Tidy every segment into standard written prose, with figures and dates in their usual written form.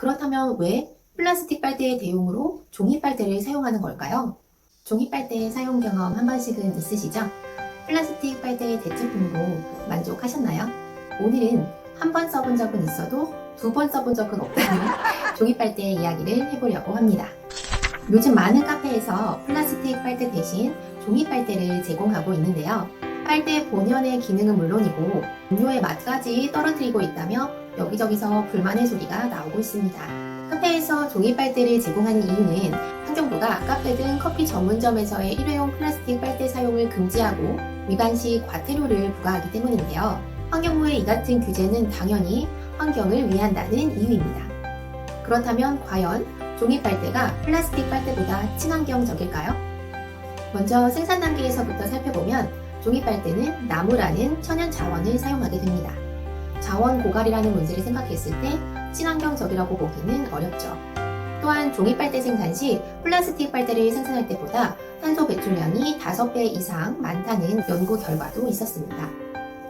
그렇다면 왜 플라스틱 빨대 대용으로 종이 빨대를 사용하는 걸까요? 종이 빨대 사용 경험 한 번씩은 있으시죠? 플라스틱 빨대 대체품으로 만족하셨나요? 오늘은 한 번 써본 적은 있어도 두 번 써본 적은 없다는 종이 빨대 이야기를 해보려고 합니다. 요즘 많은 카페에서 플라스틱 빨대 대신 종이 빨대를 제공하고 있는데요. 빨대 본연의 기능은 물론이고 음료의 맛까지 떨어뜨리고 있다며 여기저기서 불만의 소리가 나오고 있습니다. 카페에서 종이 빨대를 제공하는 이유는 환경부가 카페 등 커피 전문점에서의 일회용 플라스틱 빨대 사용을 금지하고 위반 시 과태료를 부과하기 때문인데요. 환경부의 이 같은 규제는 당연히 환경을 위한다는 이유입니다. 그렇다면 과연 종이 빨대가 플라스틱 빨대보다 친환경적일까요? 먼저 생산 단계에서부터 살펴보면 종이 빨대는 나무라는 천연 자원을 사용하게 됩니다. 자원 고갈이라는 문제를 생각했을 때 친환경적이라고 보기는 어렵죠. 또한 종이 빨대 생산 시 플라스틱 빨대를 생산할 때보다 탄소 배출량이 5배 이상 많다는 연구 결과도 있었습니다.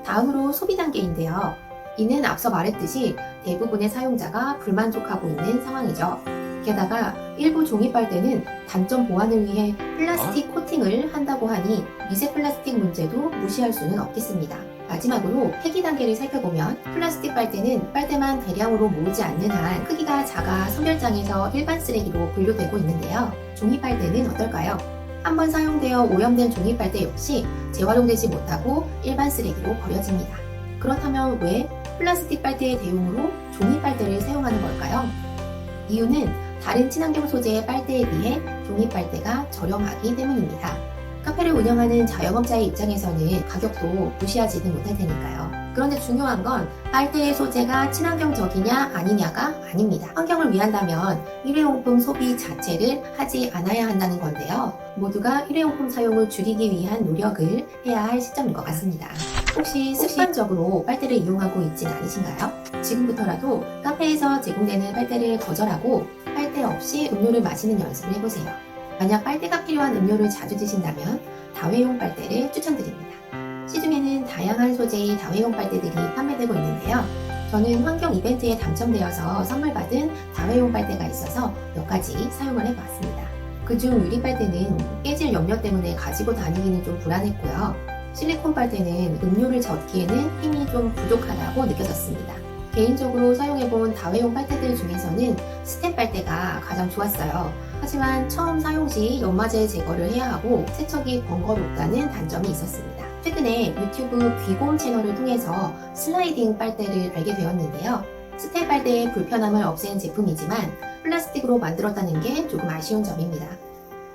다음으로 소비 단계인데요. 이는 앞서 말했듯이 대부분의 사용자가 불만족하고 있는 상황이죠. 게다가 일부 종이 빨대는 단점 보완을 위해 플라스틱 코팅을 한다고 하니 미세 플라스틱 문제도 무시할 수는 없겠습니다. 마지막으로 폐기 단계를 살펴보면 플라스틱 빨대는 빨대만 대량으로 모으지 않는 한 크기가 작아 선별장에서 일반 쓰레기로 분류되고 있는데요. 종이 빨대는 어떨까요? 한번 사용되어 오염된 종이 빨대 역시 재활용되지 못하고 일반 쓰레기로 버려집니다. 그렇다면 왜 플라스틱 빨대의 대용으로 종이 빨대를 사용하는 걸까요? 이유는 다른 친환경 소재의 빨대에 비해 종이 빨대가 저렴하기 때문입니다. 카페를 운영하는 자영업자의 입장에서는 가격도 무시하지는 못할 테니까요. 그런데 중요한 건 빨대의 소재가 친환경적이냐 아니냐가 아닙니다. 환경을 위한다면 일회용품 소비 자체를 하지 않아야 한다는 건데요. 모두가 일회용품 사용을 줄이기 위한 노력을 해야 할 시점인 것 같습니다. 혹시 습관적으로 빨대를 이용하고 있진 않으신가요? 지금부터라도 카페에서 제공되는 빨대를 거절하고 빨대 없이 음료를 마시는 연습을 해보세요. 만약 빨대가 필요한 음료를 자주 드신다면 다회용 빨대를 추천드립니다. 시중에는 다양한 소재의 다회용 빨대들이 판매되고 있는데요. 저는 환경 이벤트에 당첨되어서 선물 받은 다회용 빨대가 있어서 몇 가지 사용을 해봤습니다. 그중 유리 빨대는 깨질 염려 때문에 가지고 다니기는 좀 불안했고요. 실리콘 빨대는 음료를 젓기에는 힘이 좀 부족하다고 느껴졌습니다. 개인적으로 사용해본 다회용 빨대들 중에서는 스텐 빨대가 가장 좋았어요. 하지만 처음 사용 시 연마제 제거를 해야 하고 세척이 번거롭다는 단점이 있었습니다. 최근에 유튜브 귀곰 채널을 통해서 슬라이딩 빨대를 알게 되었는데요. 스텐 빨대의 불편함을 없앤 제품이지만 플라스틱으로 만들었다는 게 조금 아쉬운 점입니다.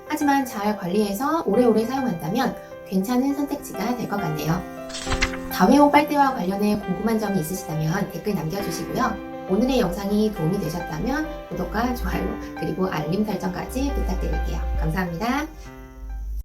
하지만 잘 관리해서 오래오래 사용한다면 괜찮은 선택지가 될 것 같네요. 다회용 빨대와 관련해 궁금한 점이 있으시다면 댓글 남겨주시고요. 오늘의 영상이 도움이 되셨다면 구독과 좋아요 그리고 알림 설정까지 부탁드릴게요. 감사합니다.